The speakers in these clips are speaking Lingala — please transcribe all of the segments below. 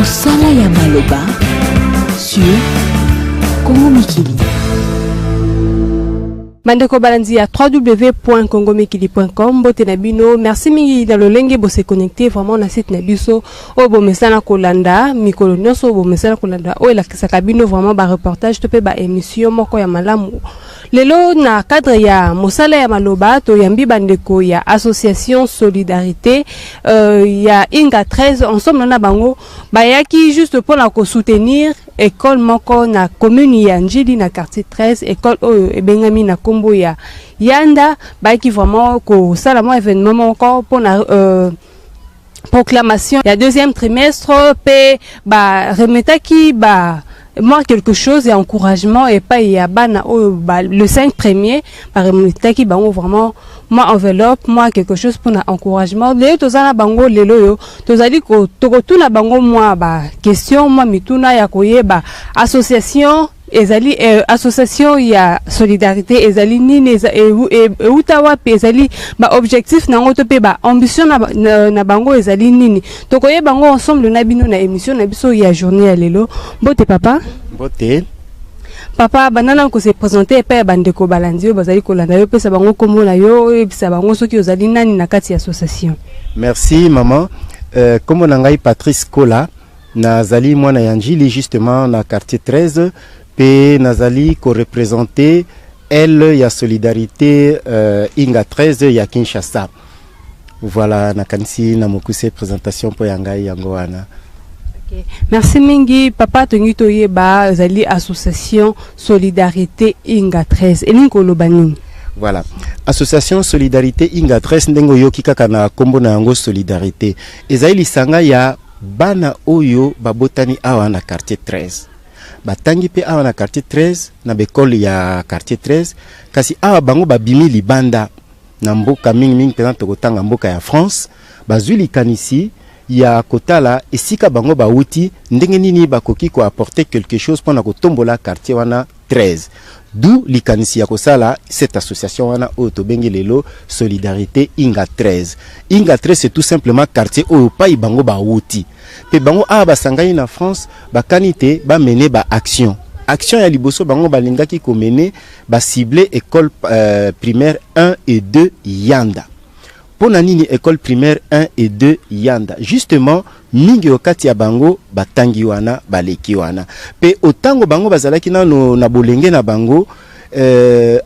Mosala ya maloba sur Congo Mikili. Mandeko Balanzi à www.congomikili.com. Bote Nabino, merci mingi dans le lenge bo se connecter vraiment na site Nabiso o bo mesana kolanda mikolo nyonso bo mesana kolanda o la kisakabino vraiment ba reportage to pe ba émission moko ya malamu. Lelo na cadre ya Mosala ya maloba to yambi bandeko ya association solidarité ya Inga 13 ensemble na bango bayaki juste pour la soutenir école moko na commune ya Njili na quartier 13 école ebengami na kombo ya Yanda bayaki vraiment ko sala mo événement moko pour na proclamation ya deuxième trimestre pe ba remetaki ba moi quelque chose et encouragement et pas il y a le 5 premier par remetaki bango vraiment moi enveloppe moi quelque chose pour encouragement les tozana bango lelo yo tozali ko tokotuna bango moi ba question moi mituna ya koyeba association ezali association ya solidarité ezali nini utawa pe ezali ba objectif na ngoto pe ba ambition na bango ezali nini tokoye bango ensemble na bino na émission na biso ya journée ya lelo. Bote papa bote papa banana ko se présenter pe bandeko Balanzi bazali ko landa yo pesa bango kombo na yo e bisa bango soki ozali nani na kati ya association. Merci maman. Comme nangai Patrice Kola nazali mwana ya Njili justement na quartier 13 pe nazali ko représenter elle ya solidarité Inga 13 ya Kinshasa. Voilà na kanisi na mokuse présentation po yangai yango wana. Okay. Merci mingi papa tongito yeba zali association solidarité Inga 13 elinko lobani. Voilà. Association Solidarité Inga 13 ndengo yoki kaka na kombo na yango solidarité. Ezali sanga ya bana oyo babotani awa na quartier 13. Batangi pe awa na quartier 13 na bekole ya quartier 13 kasi awa bango babimi libanda na mboka mingi pena tokotanga mboka ya France bazuli kanisi ya kotala esika bango bauti ndenge nini bakoki ko apporter quelque chose pour na kotombola quartier wana 13. D'où likanisi ya kosala cette association wana otobengi lelo Solidarité Inga 13. Inga 13 c'est tout simplement quartier oyo pai bango bauti. Pe bango a basangani na France bakanite ba mener ba action ya liboso bango balingaki ko mener ba cibler école primaire 1 et 2 Yanda. Pona nini école primaire 1 et 2 Yanda justement mingi okati ya bango batangi wana baleki wana pe otango bango bazalaki na bolenge na bango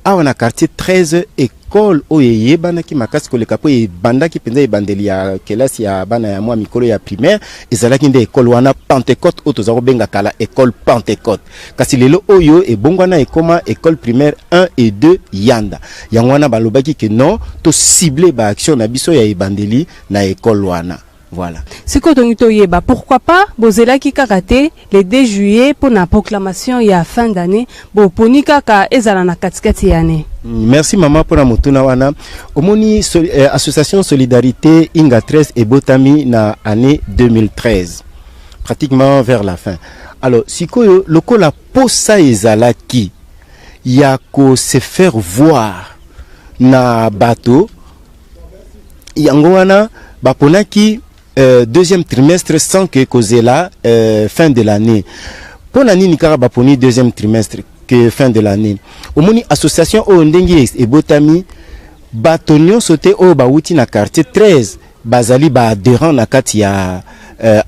awa na quartier 13 école oyeye bana ki makasi koleka po bandaki penza ebandeli ya kelasi ya bana ya mwa mikolo ya primaire ezalaki nde école wana Pentecôte otoza benga kala école Pentecôte kasi lelo oyo ebongwana ekoma école primaire 1 et 2 Yanda yango wana balobaki ke non to cibler ba action na biso ya ebandeli na école wana. Voilà. C'est quoi ton yeba? Pourquoi pas bozela ki kakate le 2 juillet pour la proclamation ya fin d'année bo poni kaka ezala na katikati yane. Merci maman pour la motuna wana. Omoni association Solidarité Inga 13 et Botami na année 2013. Pratiquement vers la fin. Alors sikoyo lokola posa ezalaki ya ko se faire voir na bateau yango wana baponaki deuxième trimestre sans que kozela fin de l'année. Pour l'année nikara baponi deuxième trimestre que fin de l'année. Omoni association o ndengi e botami batonio sauté o bauti na quartier 13 bazali ba adhérent na kati ya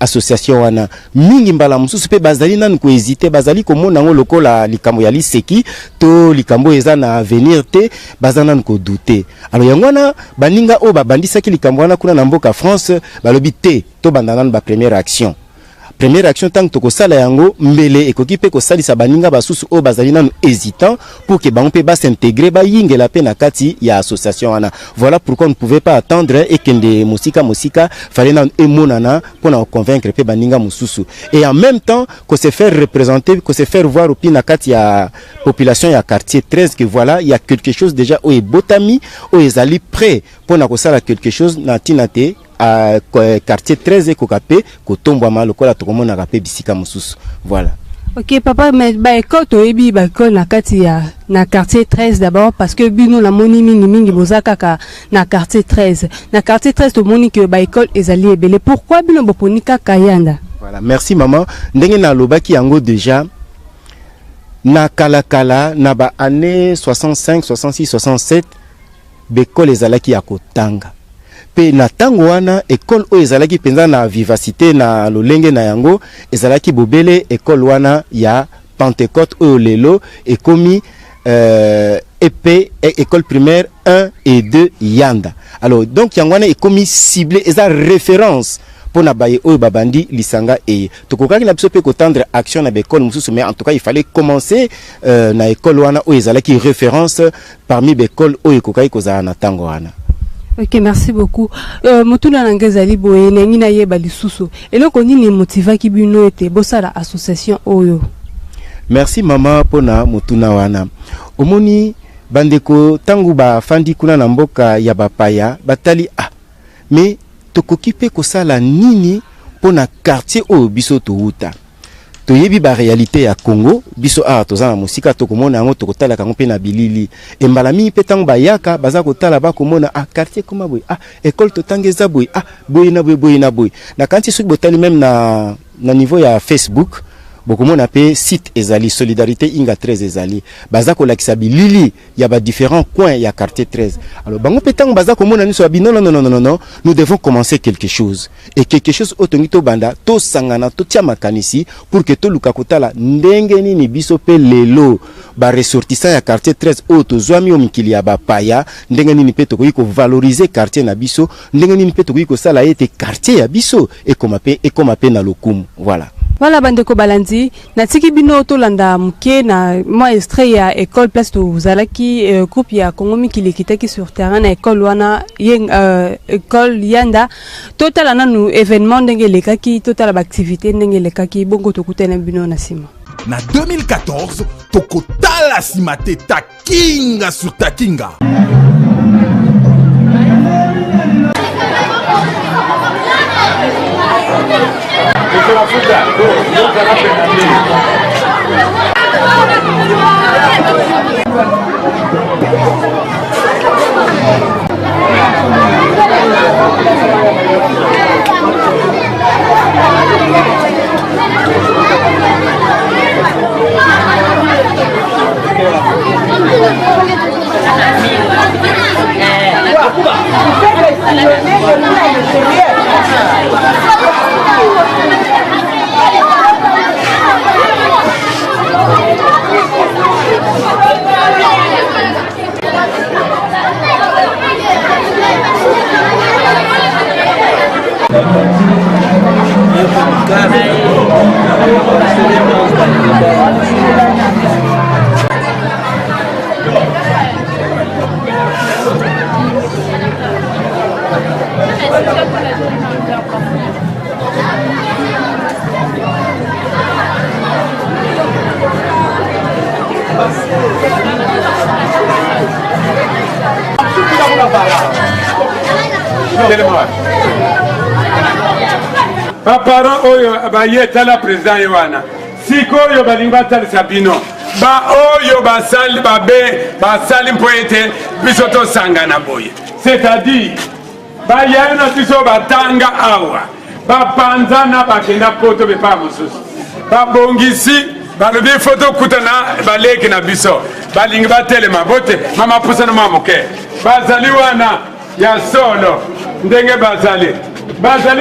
association wana mingi mbala mususu pe bazali nan ko hésiter bazali ko mona ngo lokola likambo ya liseki to likambo eza na avenir te bazana ko douter. Alors yangwana baninga o babandisaki likambo wana kuna na mboka France balobi te to bandana ba première action tant que sala yango mbele ekoki pe ko salisa baninga basusu o bazali nanu hésitant pour que bango pe ba s'intégrer ba yingela pe na kati ya association wana. Voilà pourquoi on ne pouvait pas attendre et que de musika fallait nan emonana pour na convaincre pe baninga mususu et en même temps que se faire représenter, que se faire voir au pi na kati ya population ya quartier 13 que voilà il y a quelque chose déjà o e botami o ezali prêt pour na ko sala quelque chose na tinate à quartier 13 et kokapé kotombwa malokola tokomona kapé bisika mususu. Voilà. Ok papa mais ba école to ebi ba école na kati ya na quartier 13 d'abord parce que bino la moni mingi bozaka ka na quartier 13 to moni que ba école ezali ebele pourquoi bino boponika kayanda Voilà, merci maman. Ndenge na lobaki yango déjà na kala na ba année 65, 66, 67 bekole ezalaki ya kotanga. Pe na tango wana école o ezalaki penza na vivacité na lolenge na yango ezalaki bobele école wana ya Pentecôte o lelo ekomi EP école primaire 1 et 2 Yanda. Alors donc yango wana ekomi ciblé eza référence pour na baye o babandi lisanga e tokokaki na biso pe ko tendre action na école mususu, mais en tout cas il fallait commencer na école wana o ezalaki référence parmi l'école o ekokaki kozala na tango wana. Ok, merci beaucoup. Motuna nangezali boye nengi na yeba lisusu. Eloko nini motivaki bino ete bosala association oyo? Merci maman pona motuna wana. Omoni bandeko tangu ba fandi kuna na mboka ya bapaya batali mais tokoki pe kosala nini pona quartier oyo biso touta. Toyebi ba réalité ya Congo biso tozana musika tokomona yango tokotala kango pe na bilili embalami pe tango bayaka baza kotala ba komona quartier koma boy école totangeza boy boy na boy na kanti soki botali même na niveau ya Facebook bokomona pe site ezali solidarité inga 13 ezali baza ko lakisa bilili ya ba différents coins ya quartier 13. Alors bango pe tango baza komona niso abi non nous devons commencer quelque chose et quelque chose otongito banda to sangana to tia makanisi pour que to luka kotala ndenge nini biso pe lelo ba ressortissant ya quartier 13 auto zwami o mikili ya ba paya ndenge nini pe to ko valoriser quartier na biso ndenge nini pe to ko sala ete quartier ya biso et comme pe na lokumu. Voilà bandeko balandi natiki bino to landa muke na moi extrait ya école place to zalaki groupe ya Congo Mikili kitaki sur terrain na école wana école Yanda total nanu événement ndenge lekaki total activité ndenge lekaki bongo to kutena bino na sima. Na 2014 tokotala simate takinga sur takinga. Parents oyo bayeta la président Yohana siko oyo balinga talisa bino ba oyo basali babe basali mpoete biso to sangana boye, c'est-à-dire bayana biso batanga awa bapanzana bakenda poto bepa mosusu babongisi balobi photo kutana baleki na biso balinga batelema bote mama pusana mamoke bazali wana ya solo ndenge bazali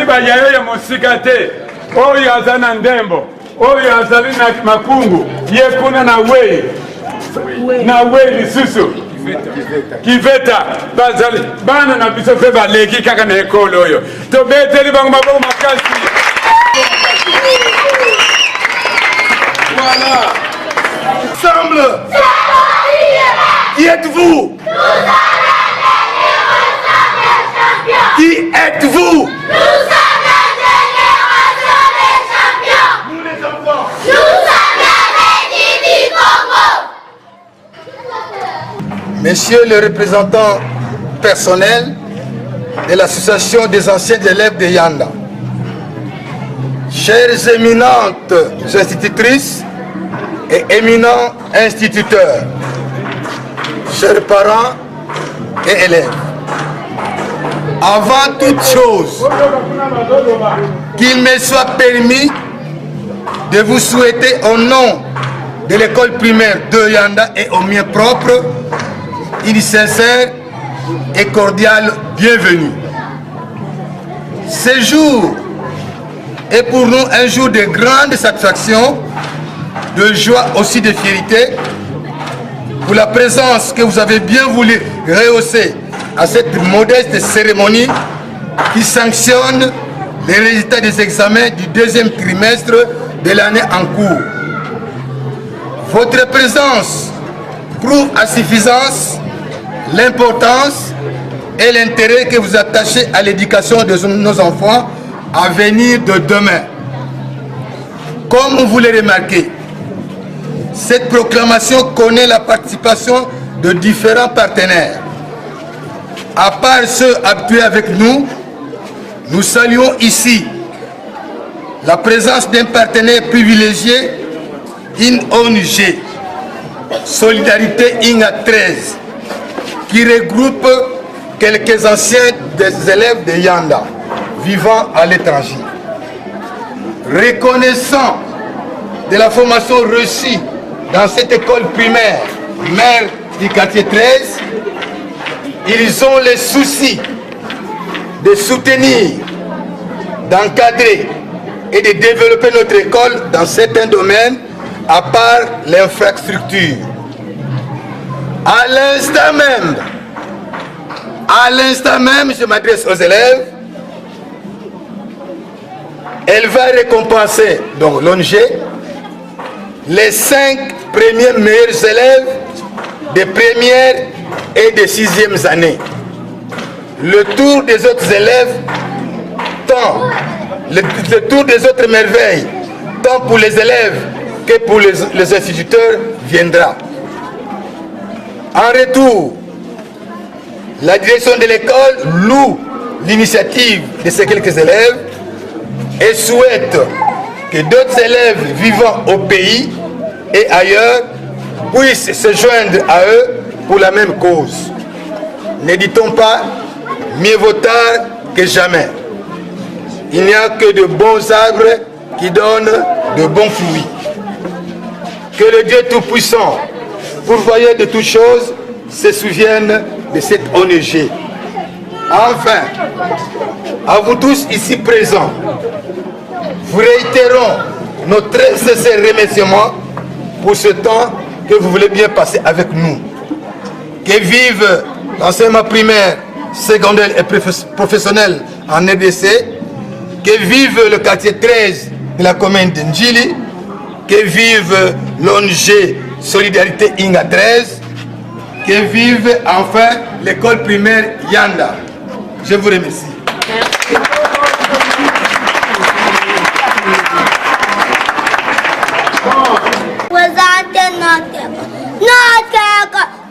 bayayo ya mosika te oyo azana ndembo oyo azali na makungu ye kuna na wei lisusu kiveta bazali bana na biso fe baleki kaka na ekole oyo tobeteli bango maboko makasi. Voilà. Ensemble. Qui êtes-vous? Qui êtes-vous? Nous sommes la génération des champions. Nous les enfants. Nous sommes la République du Congo. Messieurs les représentants personnels de l'association des anciens élèves de Yanda, chères éminentes institutrices et éminents instituteurs, chers parents et élèves, avant toute chose, qu'il me soit permis de vous souhaiter au nom de l'école primaire de Yanda et au mien propre, une sincère et cordiale bienvenue. Ce jour est pour nous un jour de grande satisfaction, de joie aussi de fierté, pour la présence que vous avez bien voulu rehausser à cette modeste cérémonie qui sanctionne les résultats des examens du deuxième trimestre de l'année en cours. Votre présence prouve à suffisance l'importance et l'intérêt que vous attachez à l'éducation de nos enfants à venir de demain. Comme vous le remarquez, cette proclamation connaît la participation de différents partenaires. À part ceux habitués avec nous, nous saluons ici la présence d'un partenaire privilégié, une ONG, Solidarité Inga 13, qui regroupe quelques anciens des élèves de Yanda vivant à l'étranger. Reconnaissant de la formation reçue dans cette école primaire, mère du quartier 13, ils ont le souci de soutenir, d'encadrer et de développer notre école dans certains domaines, à part l'infrastructure. À l'instant même, je m'adresse aux élèves, elle va récompenser, donc l'ONG, les 5 premiers meilleurs élèves des premières et des 6e années. Le tour des autres élèves, le tour des autres merveilles, tant pour les élèves que pour les instituteurs, viendra. En retour, la direction de l'école loue l'initiative de ces quelques élèves et souhaite que d'autres élèves vivant au pays et ailleurs puissent se joindre à eux pour la même cause. Ne dit-on pas, mieux vaut tard que jamais. Il n'y a que de bons arbres qui donnent de bons fruits. Que le Dieu Tout-Puissant, pourvoyeur de toutes choses, se souvienne de cette ONG. Enfin, à vous tous ici présents, vous réitérons notre très sincère remerciement pour ce temps que vous voulez bien passer avec nous. Que vive l'enseignement primaire, secondaire et professionnel en RDC, que vive le quartier 13 de la commune de Ndjili, que vive l'ONG Solidarité Inga 13, que vive enfin l'école primaire Yanda. Je vous remercie.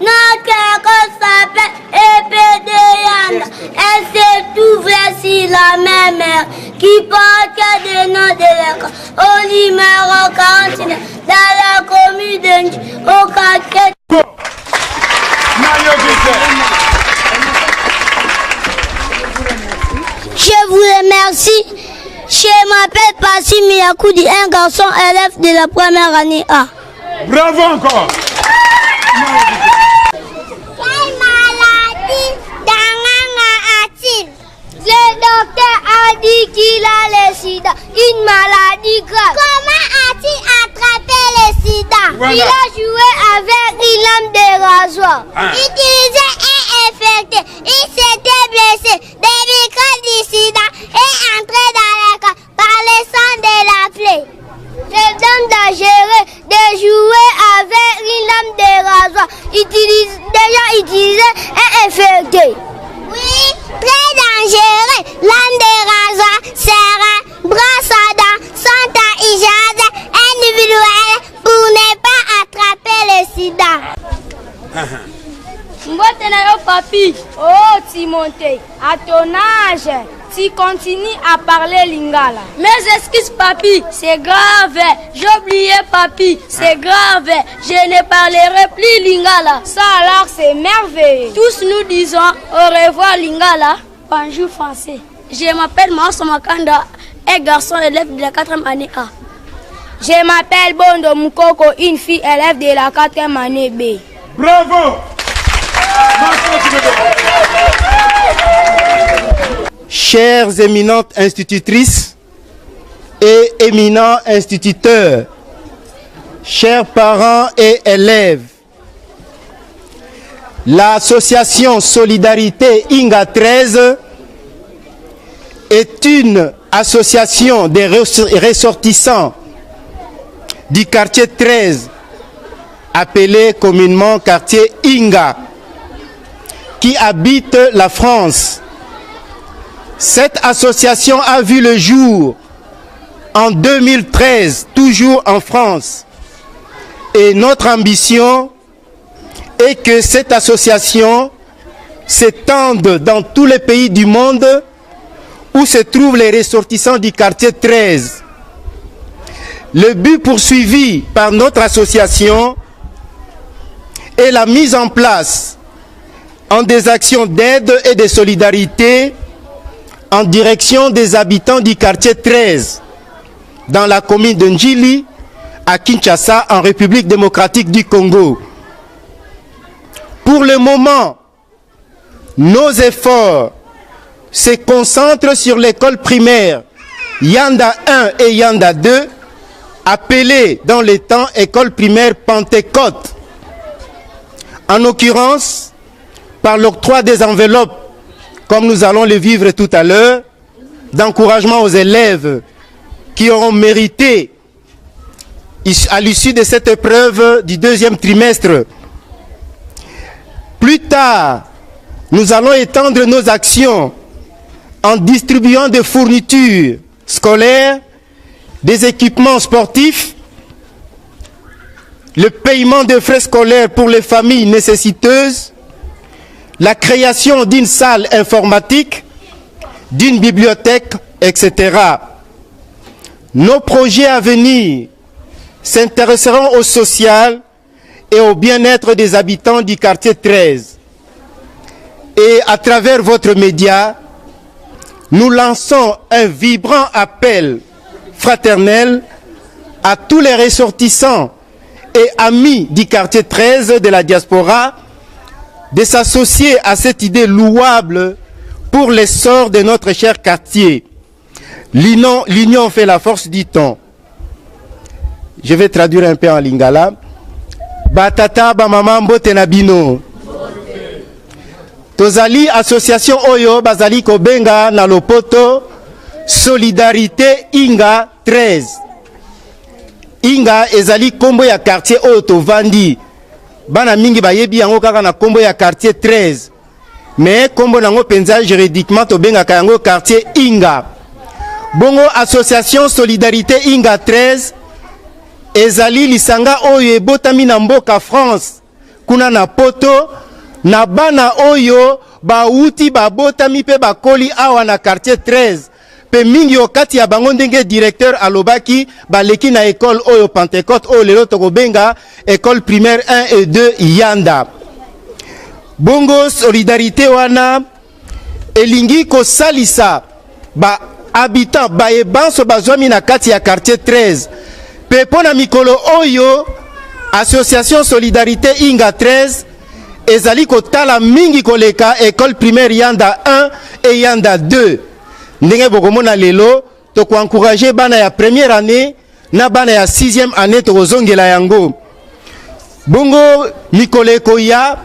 Notre école s'appelle EPD Yanda. Elle s'est ouverte sur la même mer qui porte des noms de l'école. Au numéro 49 dans la commune de Ndjili, au quartier. Je vous remercie. Je m'appelle Passi Miyakoudi, un garçon élève de la première année A. Bravo encore. Quelle maladie Danganga a-t-il? Le docteur a dit qu'il a le sida, une maladie grave. Comment a-t-il attrapé le sida? Voilà. Il a joué avec une lame de rasoir. Utilisé et infecté. Il s'était blessé. Des microbes du sida est entré dans le corps par le sang de la plaie. C'est donc dangereux de jouer avec une lame de rasoir déjà utilisée et infectée. Oui, très dangereux. Lame de rasoir sera brosse à dents, sont à usage individuel pour ne pas attraper le sida. Mbotenayo papi, oh Timothée, à ton âge, tu continues à parler lingala. Mes excuses papi, c'est grave. J'ai oublié papi, c'est grave. Je ne parlerai plus lingala. Ça alors c'est merveilleux. Tous nous disons au revoir lingala. Bonjour français. Je m'appelle Moussa Makanda, un garçon élève de la 4e année A. Je m'appelle Bondo Mukoko, une fille élève de la 4e année B. Bravo! Chères éminentes institutrices et éminents instituteurs, chers parents et élèves, l'association Solidarité Inga 13 est une association des ressortissants du quartier 13, appelé communément quartier Inga, qui habitent la France. Cette association a vu le jour en 2013, toujours en France. Et notre ambition est que cette association s'étende dans tous les pays du monde où se trouvent les ressortissants du quartier 13. Le but poursuivi par notre association est la mise en place en des actions d'aide et de solidarité en direction des habitants du quartier 13 dans la commune de Njili à Kinshasa en République démocratique du Congo. Pour le moment, nos efforts se concentrent sur l'école primaire Yanda 1 et Yanda 2, appelée dans les temps école primaire Pentecôte. En l'occurrence, par l'octroi des enveloppes, comme nous allons le vivre tout à l'heure, d'encouragement aux élèves qui auront mérité à l'issue de cette épreuve du deuxième trimestre. Plus tard, nous allons étendre nos actions en distribuant des fournitures scolaires, des équipements sportifs, le paiement de frais scolaires pour les familles nécessiteuses, la création d'une salle informatique, d'une bibliothèque, etc. Nos projets à venir s'intéresseront au social et au bien-être des habitants du quartier 13. Et à travers votre média, nous lançons un vibrant appel fraternel à tous les ressortissants et amis du quartier 13 de la diaspora de s'associer à cette idée louable pour l'essor de notre cher quartier. L'union fait la force, dit-on. Je vais traduire un peu en lingala. Batata ba mama mbote na bino. Tozali association oyo bazali kobenga na lopoto Solidarité Inga 13. Inga ezali kombo ya quartier oyo tovandi. Bana mingi bayebi yango kaka na kombo ya quartier 13. Mais kombo nango penza juridiquement tobenga yango quartier Inga. Bongo association Solidarité Inga 13 ezali lisanga oyo ebotami na mboka France kuna na poto na bana oyo bauti babotami pe bakoli awa na quartier 13 pe mingi okati ya bango ndenge directeur alobaki baleki na école oyo Pentecôte oyo lelo tokobenga école primaire 1 et 2 Yanda. Bongo solidarité wana elingi kosalisa ba habitant ba ebanso bazwami na kati ya quartier 13 pe pona mikolo oyo association Solidarité Inga 13 ezali kotala mingi koleka école primaire Yanda 1 et Yanda 2. Ndenge bokomona lelo toko encourager bana ya première année na bana ya 6e année tokozongela yango. Bongo mikolo koya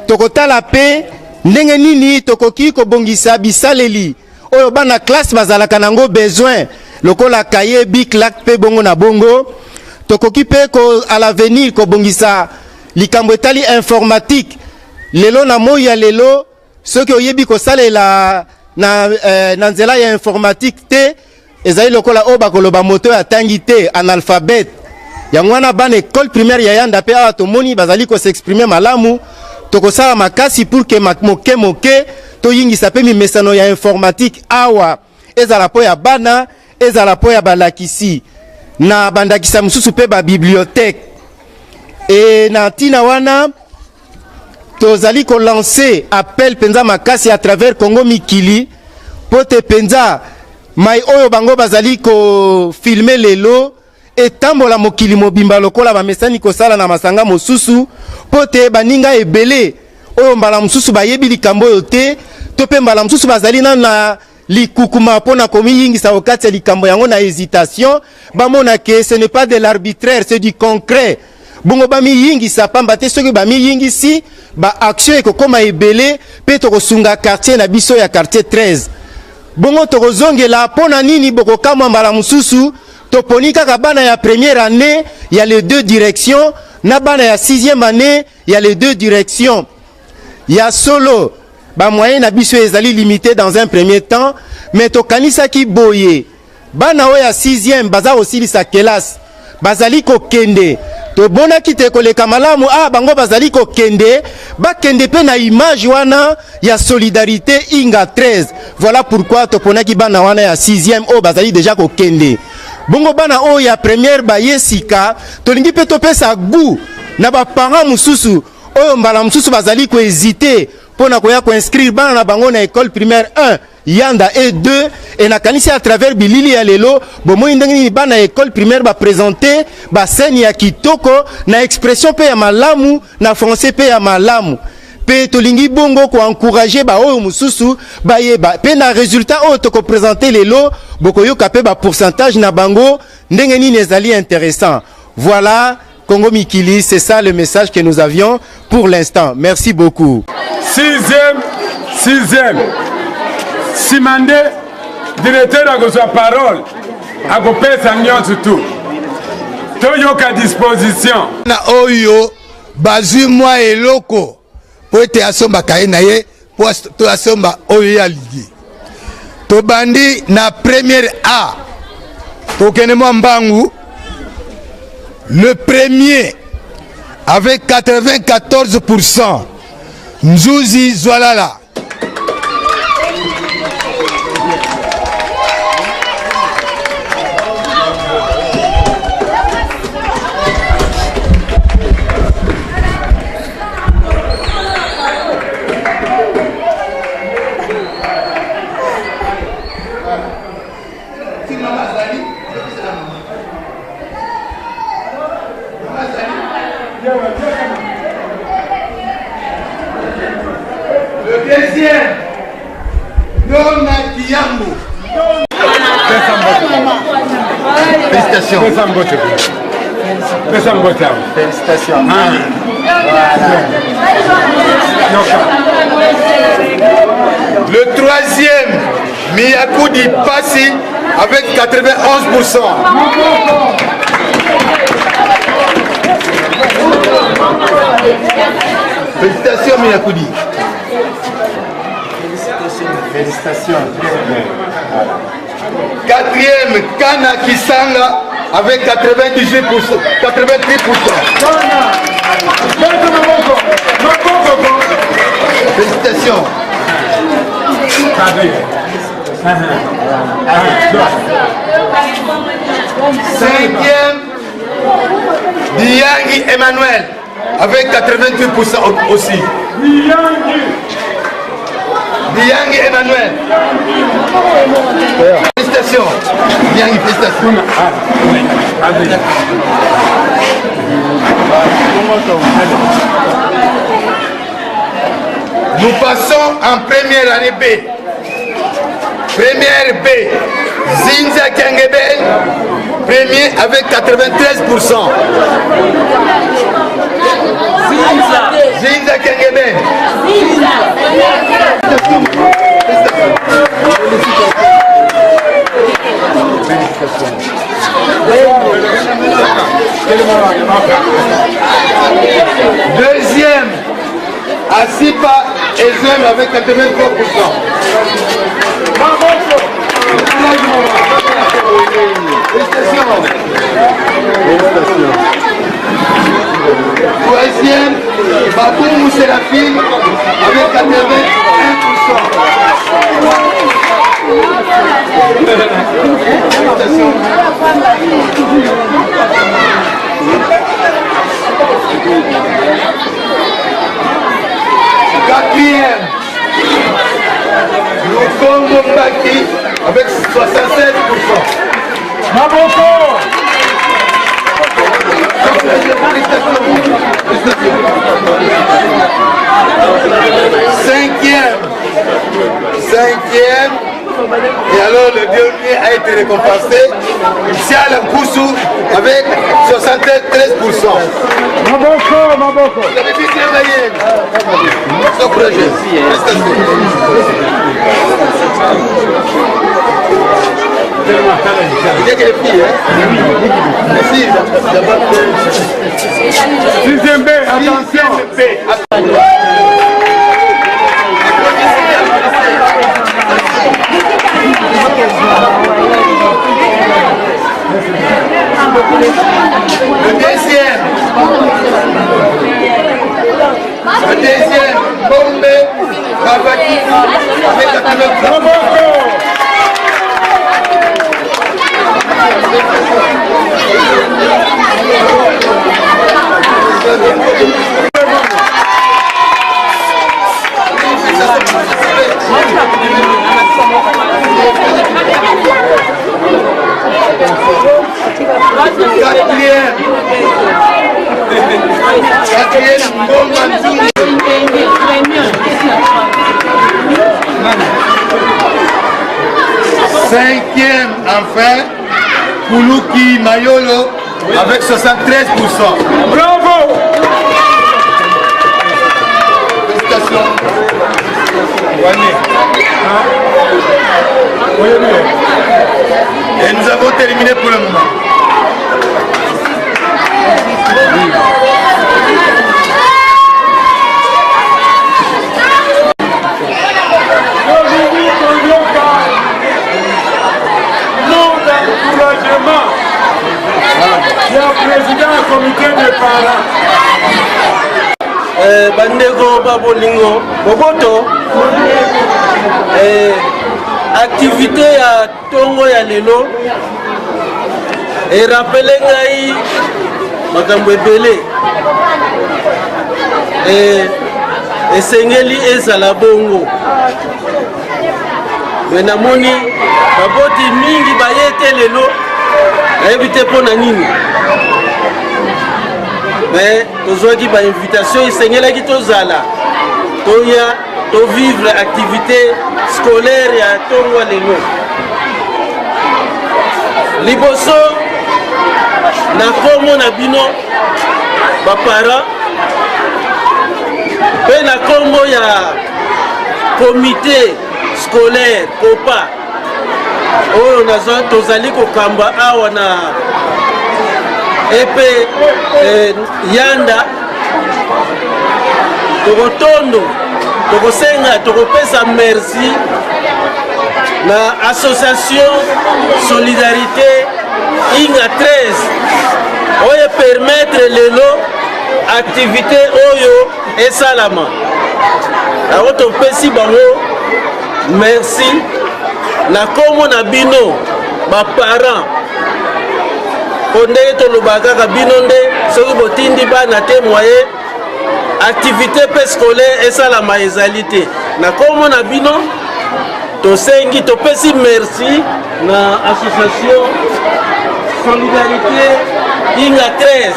toko tala pe ndenge nini tokoki kobongisa bisaleli oyo bana classe bazalaka nango besoin lokola kaye bic lac pe bongo na bongo tokoki pe ko à l'avenir kobongisa likambo etali informatique lelo na moya lelo soki oyebi kosalela na nzela ya informatique te ezali lokola oyo bakoloba moto ya tangi te analphabète yango wana bana école primaire ya Yanda pe awa tomoni bazali s'exprimer malamu tokosala makasi pour que moke toyingisa pe mimesano ya informatique awa ezala po ya bana ezala po ya balakisi na bandakisa mususu pe ba bibliothèque et na tina wana tozali ko lancer appel penza makasi à travers Congo Mikili pote penza mai oyo bango bazali ko filmer lelo etambola mokili mobimba lokola bamesani kosala na masanga mosusu pote baninga ebele oyo mbala mosusu bayebi likambo oyo te to pe mbala mosusu bazali na likukuma pona komi yingisa okati ya likambo yango na hésitation bamona ke ce n'est pas de l'arbitraire, c'est du concret. Bongo bami yingisa pamba te soki bami yingisi ba action ekokoma ebele pe tokosunga quartier na biso ya quartier 13. Bongo tokozongela pona nini bokokamwa mbala mosusu toponi kaka bana ya première année il y a les deux directions na bana ya 6e année il y a les deux directions. Il y a solo ba moyen na biso ezali limité dans un premier temps mais tokanisa ki boye bana o ya 6e baza aussi sa classe bazali ko kende to bona kite koleka malamu bango bazali ko kende ba kende pe na image wana ya solidarité inga 13. Voilà pourquoi to pona ki bana wana ya 6e o bazali déjà ko kende bongo bana o ya première ba yesika to lingi pe to pesa goût na ba parents mususu oyo mbala mususu bazali ko hésiter pona koya ko inscrire bana na bango na école primaire 1 Yanda et 2 et na kanisi à travers bilili ya lelo bomo ndengini bana école primaire ba présenter ba scène ya kitoko na expression pe ya malamu na français pe ya malamu pe tolingi bongo ko encourager ba oyo mususu ba yeba pe na résultat oyo to ko présenter lelo boko yoka pe ba pourcentage na bango ndengeni nezali intéressant. Voilà Congo Mikili, c'est ça le message que nous avions pour l'instant. Merci beaucoup. 6e Simande, directeur a sa parole, a coupé sa nion surtout. Toyoka disposition. Na oyo, bazu moi et loko, pour être asomba kaenaye, pour to asomba oyo ya ligi. To bandi na première A, to kenemo mbangu, le premier avec 94%, Nzouzi Zwalala. Deuxième, Dona Kiambo. Félicitations. Félicitations. Le troisième, Miyakoudi Passi avec 91%. Félicitations Miyakoudi. Félicitations. Voilà. Quatrième, Kana Kisanga avec 98%. 83%. Félicitations. Cinquième, Diangi Emmanuel avec 88% aussi. Diangi Emmanuel. Félicitations. Diangi, félicitations. Nous passons en première année B. Première B. Zinza Kengebe, premier avec 93%. Zinza Kengebe. Deuxième, Asipa Ezem avec 83%. Troisième, Babou Séraphin avec 81%. Quatrième, Lukongo Mbaki avec 76%. Maboko. Cinquième, et alors le dernier a été récompensé, Siala Koussou avec 73%. Maboko. Vous avez vu travailler ce projet. Il y a que les filles, hein? Merci. Sixième B, attention. Le deuxième, Bombe, Babaki, avec la Quatrième, cinquième, enfin, Koulouki Mayolo avec 73%. Bravo. Félicitations. Et nous avons terminé pour le moment. Président du comité de parents. Bandego Babolingo Boboto activité à Tongo ya lelo et rappelé ngai makambo ebele et sengeli ezala bongo mais namoni baboti mingi bayete lelo nayebi pona nini mais tozwaki ba invitation esengelaki tozala toya to vivre activité scolaire ya Tongo lelo liboso na komo na bino bapara pe na kombo ya comité scolaire COPA oyo tozali kokamba awa na epe yanda tokotondo tokosenga tokopesa merci na association solidarité inga 13 oyo permettre lelo activité oyo esalama awo topesi bango merci na komo na bino baparent po ndenge tolobaka kaka bino nde soki botindi bana te moye activité pe scolaire esalama ezali te na komo na bino tosengi topesi merci na association solidarité inga 13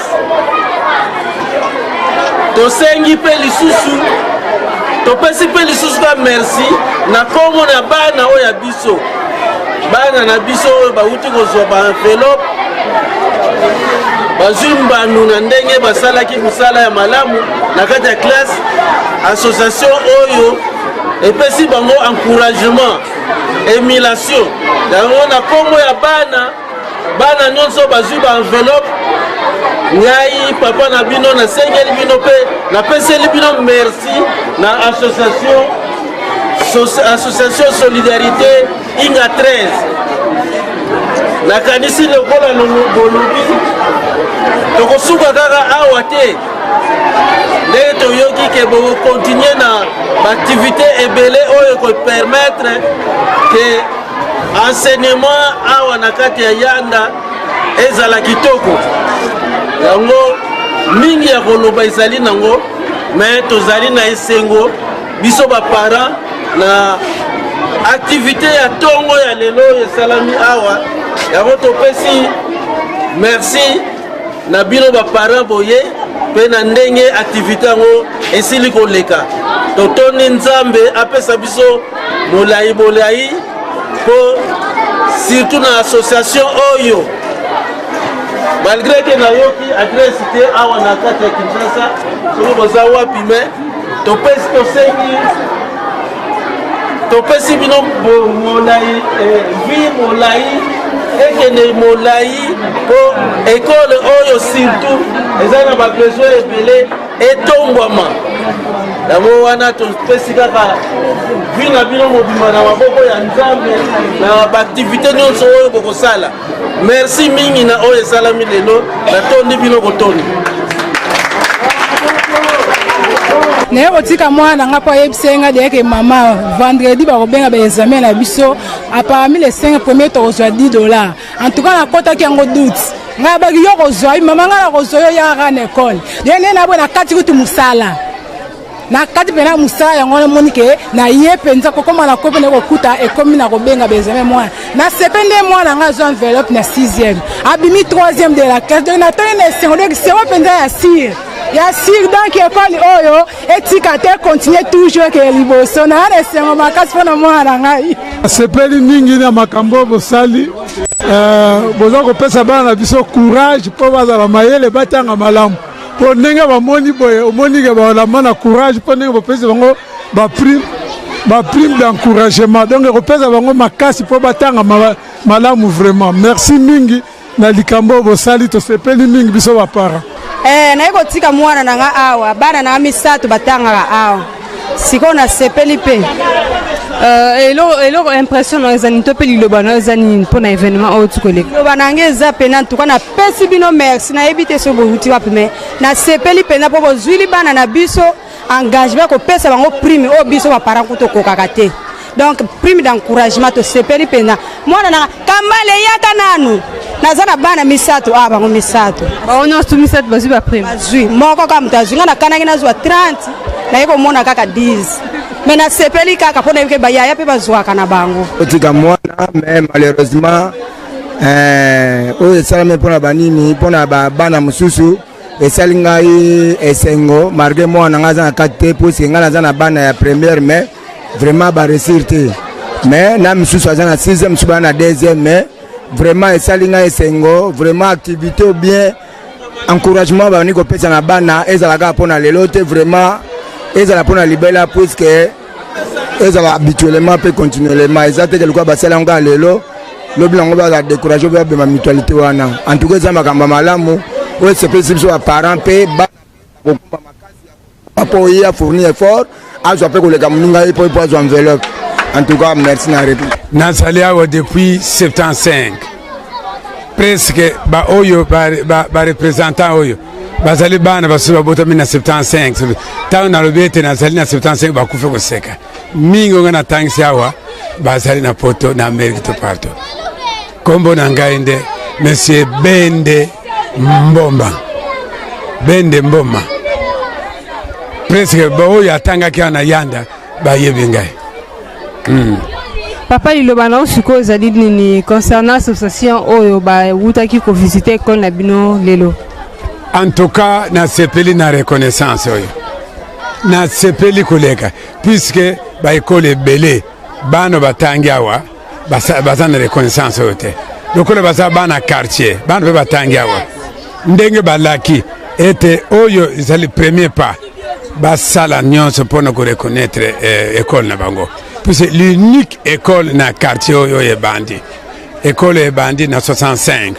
tosengi pe lisusu topesi pe lisusu ka merci na komo na bana oyo ya biso bana na biso oyo bauti kozwa ba enveloppe bazwi mbandu na ndenge basalaki mosala ya malamu na kati ya classe association oyo epesi bango encouragement émulation yango na kombo ya bana nyonso bazwi ba enveloppe ngai papa na bino nasengeli bino mpe napeseli bino merci na association solidarité inga 13 nakanisi lokola bolobi tokosuka kaka awa te ndenge toyoki ke bokokontinue na baaktivité ebele oyo kopermettre ke enseignement awa na kati ya yanda ezala kitoko yango mingi ya koloba ezali nango me tozali na esengo biso ba parents na activité ya tongo ya lelo ya salami awa ya voto pesi merci na bino ba parents boye pe na ndenge activité ngo esili koleka totoni nzambe apesa biso molai po surtout na association oyo malgré que na yoki adresse te awa na kati ya Kinshasa soki boza wapi me topesi bino molai vie molai ekende molai po ekole oyo surtout eza na babesoin ebele etombwama yango wana topesi kaka vi na bino mobima na maboko ya nzambe na baaktivité nyonso oyo bokosala merci mingi na oyo esalami lelo natondi bino kotondi naye kotika mwana nga po ayebisenga deyeke mama vendredi bakobenga baexamen na biso aparami les 5 premiers tokozwa $10 en tout cas nakotaki yango doute nga baki yo kozwa mama nga na kozwa yo yaka na ekole ye nde nabwe nakati kutu mosala nakati pena mosala yango namoni ke na ye mpenza kokoma na kope nekokuta ekomi na kobenga baexamen mwana nasepe nde mwana nga azwa enveloppe na 6e abimi 3e de la classe donc natoni na esengo donc sengo mpenza ya sire ya sir donc ekole oyo etika te continue toujours ke liboso na ana esengo makasi mpona mwana ngai asepeli mingi na makambo bosali boza kopesa bana na biso courage mpo bazala mayele batanga malamu mpo ndenge bamoni boye omonike balama na courage mpo ndenge bopesi bango baprime d'encouragement donc kopesa bango makasi mpo batanga malamu vraiment merci mingi na likambo bosali tosepeli mingi biso bapara naye kotika mwana nanga awa bana nanga misato batangaka awa sikoyo nasepeli mpe eloko impression na ezani to mpe liloba na ezani mpona événement oyo tukoleka liloba nange eza pena ntuka napesi bino merci nayebi te so bouti wapi me nasepeli pena mpo bozwili bana na biso engagement kopesa bango prime oyo biso baparent kutokokaka te donc prime d'encouragement tosepeli pena mwana nanga kambale yaka nanu naza na bana misato bango misato bango nyonso misato bazwi baprime bazwi moko kaka moto azwi nga nakanaki nazwa 30 naye komona kaka 10 me nasepeli kaka mpo nayebi ke bayaya mpe bazwaka na bango otika mwana mais malheureusement oyo esalami mpona banini mpona bana mosusu esali ngai esengo malgré mwana nga aza na kati te puiske ngai naza na bana ya première mais vraiment baresir te mais na mosusu aza na 6e mosusu bana na 2e mais vraiment esali ngai esengo vraiment activité ou bien encouragement bani kopesa na bana ezalaka mpona lelo te vraiment ezala mpona libela puiske ezala habituellement mpe continuellement eza te kelokwa basala yango lelo lobi nango baza découragé oyo babema mutualité wana en tout cas eza makambo malamu oyo esepelisi biso baparent mpe bakokuma makasi mpo oye afournir effort azwa mpe koleka moninga ye mpo azwa enveloppe en tout cas merci na réplique nazali awa depuis 75 presque baoyo bareprésentant oyo bazali bana basusu babotami na 75 ntango nalobi ete nazali na 75 bakufe koseka mingi onga natangisi awa bazali na poto na amerike to parto kombo na ngai nde monsieur bende mboma presque baoyo atangaki awa na yanda bayebi ngai papa liloba na osiko ezali nini concernant association oyo bawutaki kovisite ekole na bino lelo en tout cas nasepeli na reconnaissance oyo nasepeli koleka puisque baekole ebele bana batangi awa baza na reconnaissance oyo te lokola baza bana quartier bana mpe batangi awa ndenge balaki ete oyo ezali premier pas basala nyonso mpona koreconnaitre ekole na bango puisque l'unique école na quartier oyo ebandi ekole ebandi na 65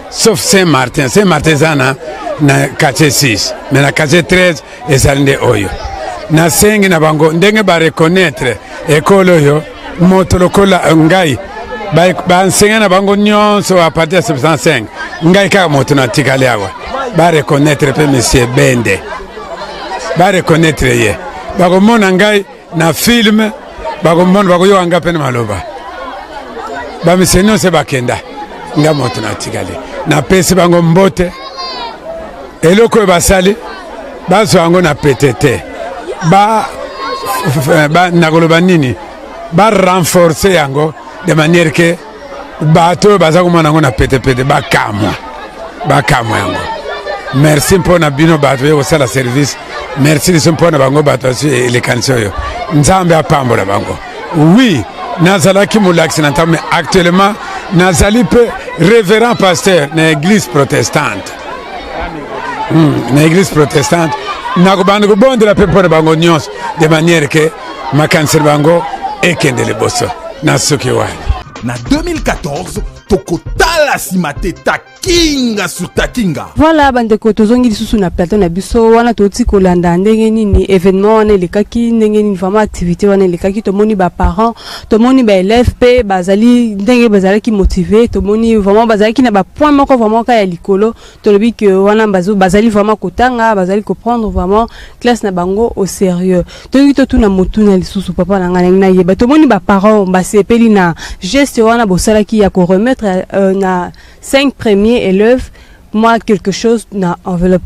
sauf Saint-Martin eza na quartier 6 mais na quartier 13 ezali nde oyo na sengi na bango ndenge bareconnaitre ekole oyo moto lokola ngai bansenga na bango nyonso a partir ya 75 ngai kaka moto natikali awa bareconnaitre mpe monsieur bende bareconnaitre ye bakomona ngai na filme bakomona bakoyoka nga mpe na maloba bamise nyonso bakenda nga moto natikali napesi bango mbote eloko oyo basali bazwa yango na pete te nakoloba nini ba renforcer yango de manière que bato baza komona yango na petepete bakamwa yango. Merci mpona bino bato yo kosala service, merci liso mpona bango bato asi elekanisi oyo nzambe apambola bango. Oui, nazalaki molakisi na ntango, mais actuellement nazali mpe révérend pasteur na église protestante. Na église protestante nakobanda kobondela mpe mpona bango nyonso de manière que makaniseli bango ekende liboso na soki wani. Na 2014 tokotala nsima te takinga sur takinga. Voilà bandeko tozongi lisusu na plateau na biso wana toti kolanda ndenge nini événement wana elekaki ndenge nini vraiment activité wana elekaki tomoni ba parents tomoni ba élèves pe bazali ndenge bazalaki motivé tomoni vraiment bazalaki na ba point moko vraiment ka ya likolo tolobi que wana bazali vraiment kotanga bazali comprendre vraiment classe na bango au sérieux tongi to tuna motuna lisusu papa na ngana na yeba tomoni ba parents basepeli na geste wana bosalaki ya ko remettre na 5 premiers élèves moi quelque chose na enveloppe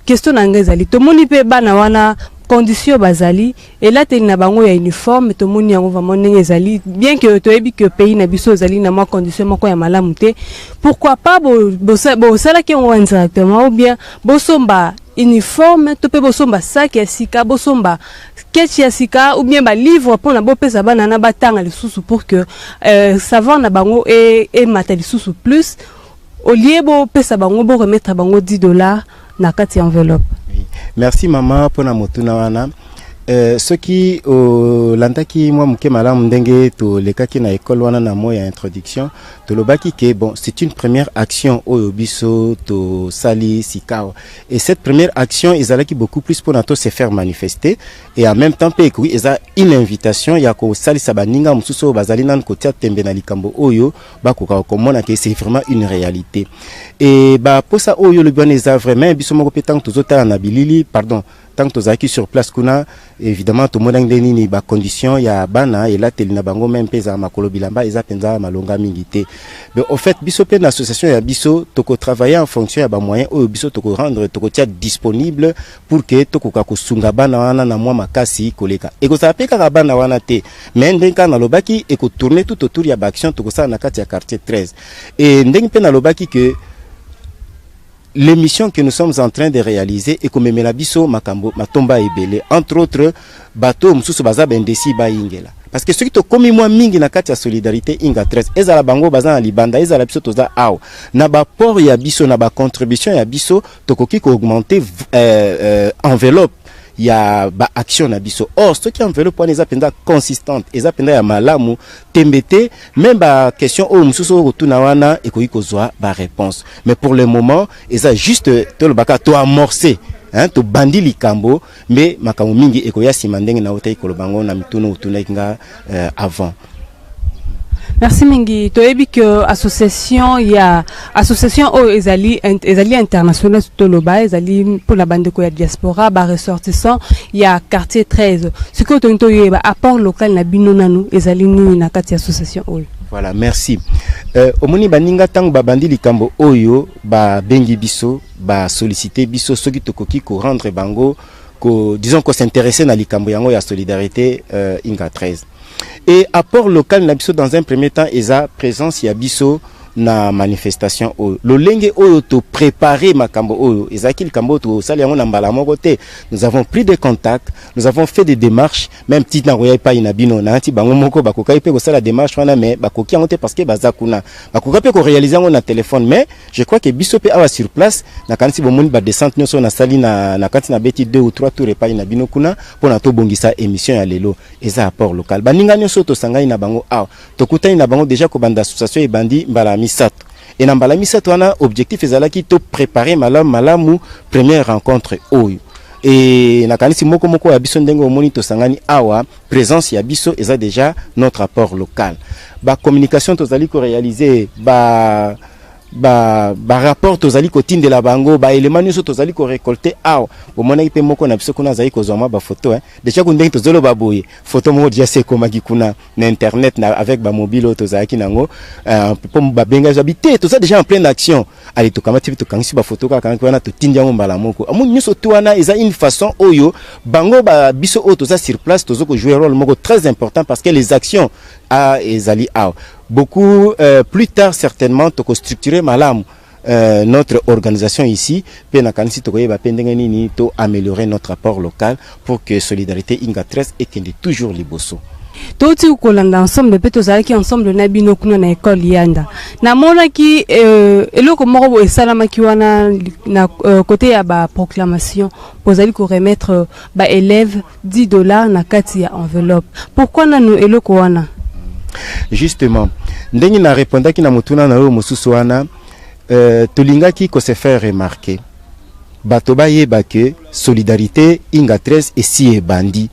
question nangezali tomoni pe bana wana condition bazali et là te na bango ya uniforme tomoni yango vraiment nengezali bien que toyebi que pays na biso zali na moi condition moko ya malamu te pourquoi pas bo sala ki on directement ou bien bosomba uniforme to pe bosomba sac ya sika bosomba sketch ya sika ou bien ba livre pour na bopesa bana na batanga lisusu pour que savoir na bango et matali lisusu plus au lieu bo pesa bango bo remettre bango $10 na kati enveloppe. Merci maman pour na motuna wana. Ce qui landaki moi muke malamu ndenge to lekaki na école wana na moya introduction to lobaki ke bon c'est une première action oyo biso to sali sikao et cette première action ezalaki beaucoup plus pour nato se faire manifester et en même temps pe oui eza une invitation ya ko sali sabaninga mususo bazali nan kotia tembe na likambo oyo bakoka komona ke c'est vraiment une réalité et ba posa oyo le bon eza vraiment biso moko petang tozota na bilili pardon tant que tu sur place kuna évidemment tout le monde a ni ba condition ya bana et là telina bango même pesa makolo bilamba eza penza malonga mingité mais au fait biso pe l'association ya biso toko travailler en fonction ya ba moyens o biso toko rendre toko tia disponible pour que toko ka kusunga bana wana na mwa makasi koleka et ko sapeka ka bana wana te mais ndenga na lobaki et ko tourner tout autour ya ba action toko sa na kati ya quartier 13 et ndenga pe na lobaki que l'émission que nous sommes en train de réaliser et comme Melabiso Makambo Matomba Ebele entre autres bateau mususu baza bendesi ba ingela parce que ceux qui to komi moi mingi na kati ya solidarité inga 13 ezala bango baza na libanda ezala biso toza aw na ba port ya biso na ba contribution ya biso tokoki ko augmenter enveloppe ya ba action na biso or ce qui enveloppe wana eza penda consistante eza penda ya malamu tembete même ba question o mususu rotuna wana ekoki kozwa ba réponse mais pour le moment eza juste to le baka to amorcer hein to bandi likambo mais makambo mingi ekoya sima ndenge na otai kolobango na mituno utuna kinga avant. Merci mingi toyebi que association ya association o ezali international toloba ezali pour la bande ko ya diaspora ba ressortissant ya quartier 13 ce que tonto yeba apport local na bino nanu ezali ni na kati association o. Voilà, merci. Omoni baninga tango ba bandi likambo oyo ba bengi biso ba solliciter biso soki tokoki ko rendre bango ko disons ko s'intéresser na likambo yango ya solidarité inga 13. Et apport local na biso dans un premier temps eza présence ya biso na manifestation oyo lolenge oyo to préparer makambo oyo ezaki likambo to sali yango na mbala moko te nous avons pris des contacts nous avons fait des démarches même petite na roya pa ina bino na ti bango moko bakokai pe ko sala démarche wana mais bakoki yango te parce que bazakuna bakoka pe ko réaliser yango na téléphone mais je crois que biso pe awa sur place na kanisi bomoni ba descente nyoso na sali na kanisi na beti 2 ou 3 tours pa ina bino kuna pona to bongisa émission ya lelo eza apport local baninga nyoso to sangai na bango awa to kutani na bango déjà ko banda association e bandi mbala misato et na mbala misato wana objectif ezalaki to préparer malamu première rencontre oyo et na kanisi moko ya biso ndenge omoni to sangani awa présence ya biso eza déjà notre apport local ba communication tozali ko réaliser ba rapport tozali ko tindela bango ba élément nyonso tozali ko récolter awa bomona ipe moko na biso kuna zali ko zoma ba photo hein déjà ko ndenge tozolo ba boye photo mo dia se komaki kuna na internet na avec ba mobile tozali nango pour ba benga habité tout ça déjà en pleine action allez to kamati to kangi ba photo ka kangi wana to tindia mo mbala moko amu nyuso to wana eza une façon oyo bango ba biso o to za sur place to zo ko jouer rôle moko très important parce que les actions à ezali a beaucoup plus tard certainement to ko structurer malamu notre organisation ici pe na kanisi to koyeba pendenge nini to améliorer notre apport local pour que solidarité inga 13 et kende toujours liboso. Toti ukolanda ensemble pe tozalaki ensemble na bino kuna na école yanda na mona ki eloko moko bo esalama ki wana na côté ya ba proclamation pozali ko remettre ba élèves $10 na kati ya enveloppe. Pourquoi na no eloko wana? Justement ndenge na répondaki na mutuna na yo mususu wana tolingaki ko se faire remarquer bato bayeba ke solidarité inga 13 et si e bandi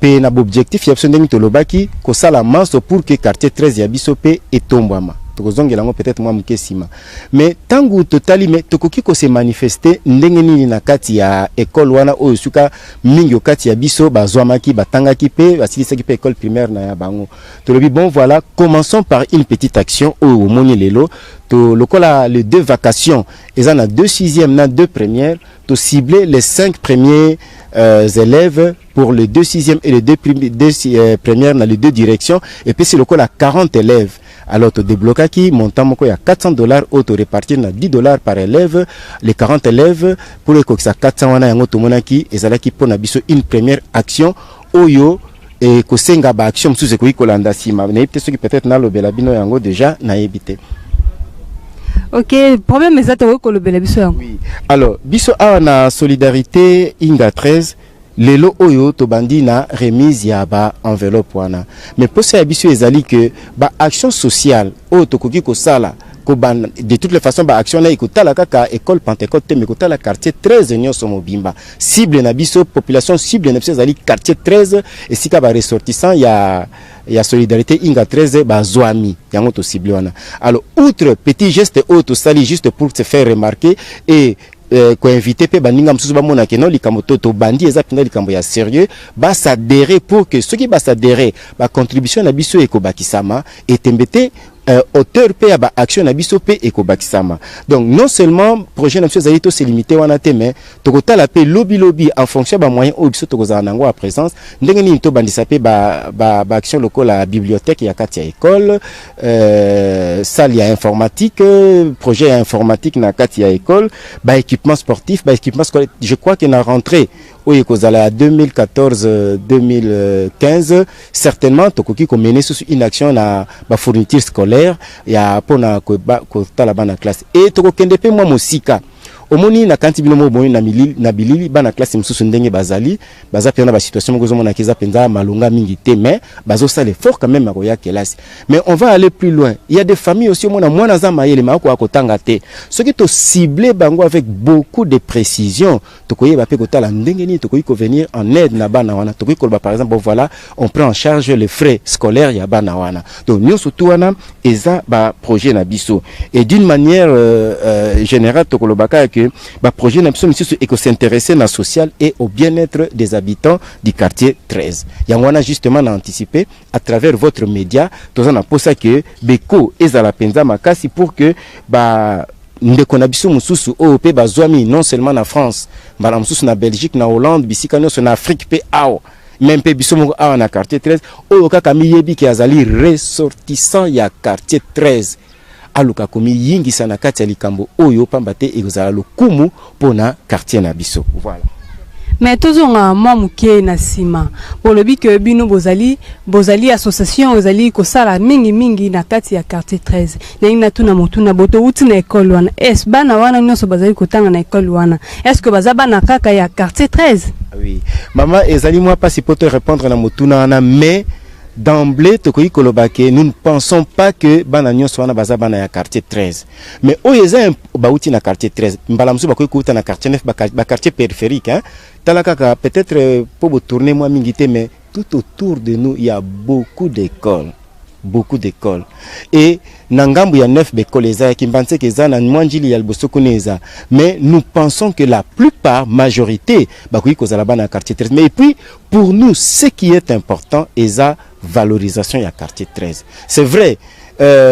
pe na objectif ya ndenge tolobaki ko sala maso pour que quartier 13 ya biso pe etombwama tokozongela ngo peut-être moi mukesima mais tangu totali mais tokoki ko se manifester ndenge nini na kati ya école wana oyo suka mingi kati ya biso bazwamaki batangaki pe basilisaki pe école primaire na ya bango tolobi bon voilà commençons par une petite action oyo moni lelo to lokola les 2 vacations eza na 2 6e na 2 premières to cibler les 5 premiers élèves pour les 2 6e et les 2 premières dans les 2 directions et puis c'est lokola 40 élèves. Alors, tu débloques qui montant moko ya $400 auto répartir na $10 par élève, les 40 élèves pour les kokisa 400 wana yango to monaki ezalaki pona biso une première action oyo et ko senga ba action msuze ko ikolanda sima na yebite soki peut-être na lobela bino yango déjà na yebite. OK, problème exact ko lobela biso yango. Oui. Alors, biso a na solidarité inga 13 lelo oyo to bandi na remise ya ba enveloppe wana mais posa ya biso ezali que ba action sociale oyo to koki ko sala ko ban de toutes les façons ba action na ikotala kaka école Pentecôte mais kotala quartier 13 nyoso mobimba cible na biso population cible na biso ezali quartier 13 et sika ba ressortissant ya solidarité inga 13 ba zwami yango to cible wana. Alors outre petit geste oyo to sali juste pour se faire remarquer et ko inviter pe baninga msusu ba mona ke no likambo to bandi eza pinda likambo ya sérieux ba s'adhérer pour que ceux qui ba s'adhérer ba contribution na biso ekobakisama etembete auteur pe ba action na biso pe ekobakisama. Donc non seulement projet na biso zalito se limiter wana te mais to kotala pe lobby en fonction ba moyen o biso to kozana nango à présence ndenge ni to bandisa pe ba action lokola la bibliothèque ya kati ya école salle ya informatique projet ya informatique na kati ya école ba équipement sportif ba équipement scolaire. Je crois que na rentrée oyo kozala 2014 2015 certainement tokoki ko mener sous une action na ba fourniture scolaire ya pona ko tala bana classe et tokokende pe mwa mosika omoni na kanti bino mo boyi na bilili bana classe msusu ndenge bazali baza pe na ba situation ngozo mona kiza penza malunga mingi te mais bazo sala effort quand même akoya classe. Mais on va aller plus loin. Il y a des familles aussi mona mwana za mayele mako akotanga te ce qui to cibler bango avec beaucoup de précision tokoyeba pe kotala ndenge ni tokoyi ko venir en aide na bana wana tokoyi ko par exemple bon voilà on prend en charge les frais scolaires ya bana wana. Donc nous surtout wana eza ba projet na biso et d'une manière générale tokolobaka que ba projet na biso monsieur et que s'intéresser na social et au bien-être des habitants du quartier 13. Yangwana justement a anticipé à travers votre média tozana posa que beko ezala penza makasi pour que ba ndeko na biso mususu o pe bazwami non seulement na France mbala mususu na Belgique na Hollande bisika nyonso na Afrique pe ao même pe biso moko awa na quartier 13 oyo kaka miyebi ki azali ressortissant ya quartier 13 aluka komi yingi sana kati ya likambo oyo pamba te ezala lokumu pona quartier na biso. Voilà. Mais tozonga mwa muke na sima pour le que bino bozali association bozali ko sala mingi na kati ya quartier 13 ndenge na tuna motuna boto uti na école wana es bana wana nyoso bazali kotanga na école wana est-ce que bazaba na kaka ya quartier 13? Oui maman ezali moi pas si pour te répondre na motuna wana mais d'emblée tokoyi kolobake nous ne pensons pas que bana nyonso wana baza bana ya quartier 13 mais oyeza bauti na quartier 13 mbala mso bakoyi kuta na quartier 9 ba quartier périphérique hein talaka peut-être pour tourner moi mingité mais tout autour de nous il y a beaucoup d'écoles et nangambu ya 9 bekole eza kimbanse keza na mwanjili ya libosokuneza mais nous pensons que la plupart majorité bakoyi kozala bana quartier 13 mais puis pour nous ce qui est important eza valorisation ya quartier 13. C'est vrai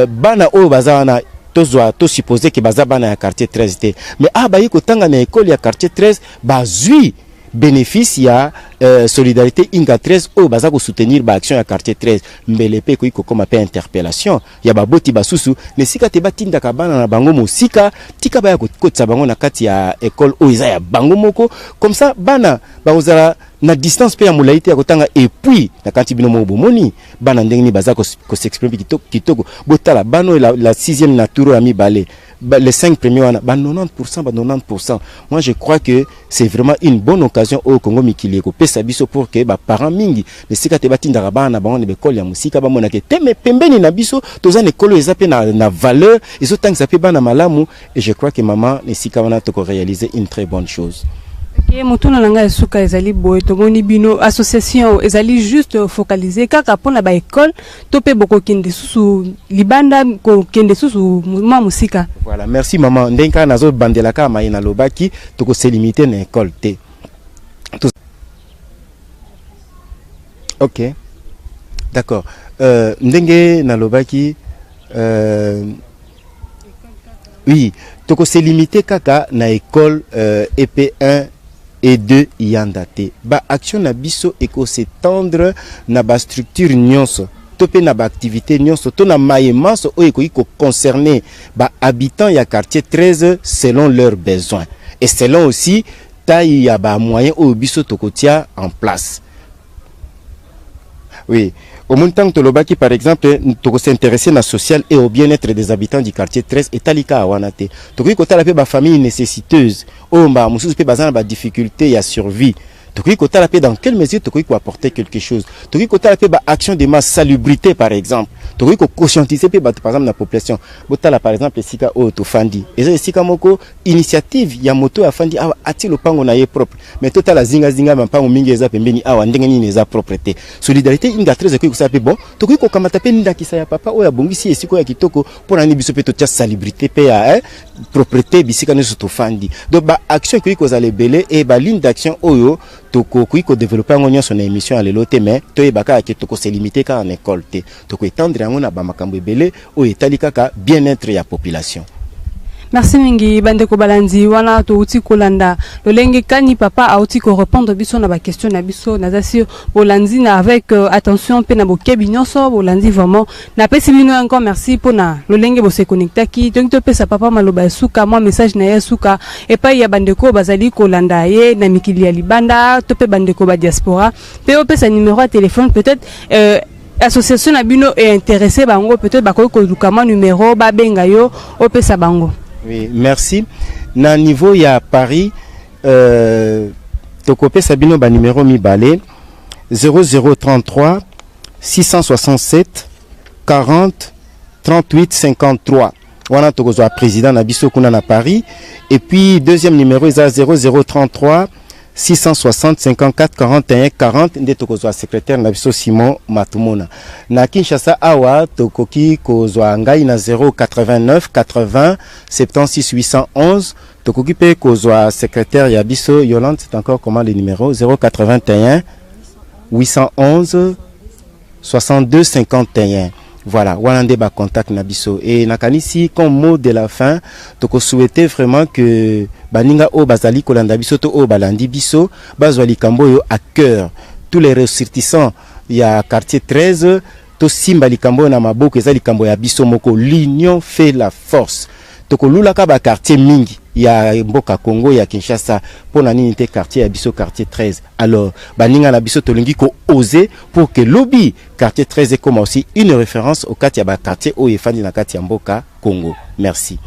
bana o bazana to supposé que baza bana ya quartier 13 te mais bayi kotanga na école ya quartier 13 bazui bénéfice ya solidarité inga 13 o baza ko soutenir ba action ya quartier 13 mbele pe ko iko comme appel interpellation ya baboti basusu ne sika te batinda ka bana na bango mosika tika ba ya kotsa bango na kati ya école o iza ya bango moko comme ça bana ba ozala na distance pe ya molaite ya kotanga et puis na kanti bino mo bomoni bana ndenge ni baza ko s'exprimer kitoko botala bano la 6e nature ami balé les 5 premiers wana ba 90%. Moi je crois que c'est vraiment une bonne occasion au Congo mikili ko pesa biso pour que ba parents mingi ne sika te batinda bana bango ne bekole ya musika ba mona ke teme pembeni na biso toza ne kolo ezape na valeur ezo tang zape bana malamu et je crois que maman ne sika wana to ko réaliser une très bonne chose. Et mutuna nanga esuka ezali boye tomoni bino association ezali juste focalisé kaka pona ba école topé boko kende susu libanda ko kende susu mama musika. Voilà, merci maman. Ndenka nazo bandela ka mai na lobaki toko se limiter na école te. OK. D'accord. Ndenge na lobaki oui, toko se limiter kaka na école EP1 et 2 yandate. Ba action na biso eko s'étendre na ba structure nyonso. Topé na ba activité nyonso to na mayemanso o eko concerner ba habitants ya quartier 13 selon leurs besoins et selon aussi taille ya ba moyen o biso tokotia en place. Oui, au montant de l'obaki par exemple, nous s'intéresser na social et au bien-être des habitants du quartier 13 et talika awanate. Tokoki kota la pe ba famille nécessiteuse, o mba mususu pe bazana ba difficulté ya survie. Tokoki kota la pe dans quelle mesure tokoki ko apporter quelque chose. Tokoki kota la pe ba action de masse salubrité par exemple. Tokoki ko conscientiser pe ba par exemple la population. Botala par exemple sika o to fandi. Eza sika moko initiative ya moto ya fandi awa ati lopango na ye propre. Mais total la zinga mpango mingi eza pembeni awa ndenge nini eza propreté. Solidarité inga 13 ko sa pe bon. Tokoki ko kamata pe nda kisa ya papa o ya bongisi esiko ya kitoko pour na ni biso pe to tia salubrité pe ya propreté bisika ne to fandi. Donc ba action ko za lebele et ba ligne d'action oyo toko ko développer ngonyo son émission à l'élote mais to e baka ke toko se limiter ka en école te. Toko étendre ngona ba makambo ebele o etalika ka bien-être ya population. Merci mingi bande ko balandi wana to uti kolanda lolenge kani papa a uti ko répondre biso na ba question na biso na zasio bolandi na avec attention pe na bokebi nyonso bolandi vraiment na pesi bino encore merci pour na lolenge bo se connecter ki donc to pesa papa maloba suka moi message na suka et pa ya bande ko bazali kolanda ye na mikili ya libanda to pe bande ko ba diaspora pe o pesa numéro de téléphone peut-être association na bino est intéressé bango peut-être ba ko lukama numéro ba benga yo o pesa bango. Oui, merci. Na niveau ya Paris, tokopé Sabino ba numéro mi balé 0033 667 40 38 53. Wana tokozwa président na biso kuna na Paris et puis deuxième numéro est 0033 660 54 41 40 nde tokozwa secrétaire na biso Simon Matumona. Na Kinshasa awa tokoki kozwa ngai na 089 80 76 811 tokoki pe kozwa secrétaire ya biso Yolande, c'est encore comment le numéro 081 811 62 51. Voilà, Walande ba contact nabiso et nakanisi comme mot de la fin, toko souhaiter vraiment que baninga o bazali kolanda biso to o balandi biso bazwali kamboyo à cœur. Tous les ressortissants ya quartier 13 to simba likambo na maboko ezali kambo ya biso moko, l'union fait la force. Toko lulaka ba quartier mingi ya mboka Congo ya Kinshasa pona nini te quartier ya biso quartier 13. Alors baninga na biso tolingi ko oser pour que lobby quartier 13 est comme aussi une référence au quartier ba quartier o efandi na quartier mboka Congo. Merci.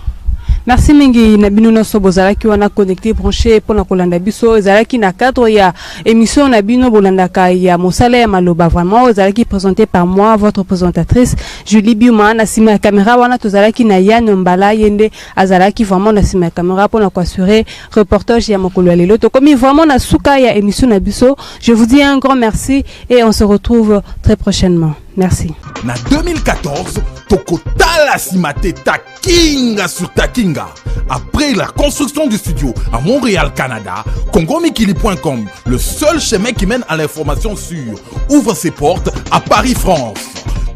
Merci mingi na bino no sobozala ki wana connecté branché pour na kolanda biso ezala ki na cadre ya émission na bino bolanda ka ya mosala ya maloba vraiment ezala ki présenté par moi votre présentatrice Julie Biuma na sima ya caméra wana tozala ki na Yann Mbala yende azala ki vraiment na sima ya caméra pour na assurer reportage ya mokolo ya lelo to comme vraiment na suka ya émission na biso. Je vous dis un grand merci et on se retrouve très prochainement. Merci. Na 2014, Tokotala Simate Takinga sur Takinga. Après la construction du studio à Montréal, Canada, Congomikili.com, le seul chemin qui mène à l'information sûre, ouvre ses portes à Paris, France.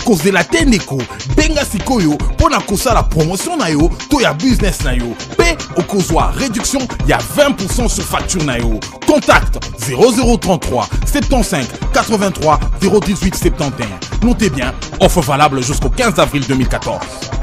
kozela te ndeko benga sikoyo pona kosala promotion na yo to ya business na yo pe okozwa réduction ya 20% sur facture na yo. Contact 0033 75 83 018 71. Notez bien, offre valable jusqu'au 15 avril 2014.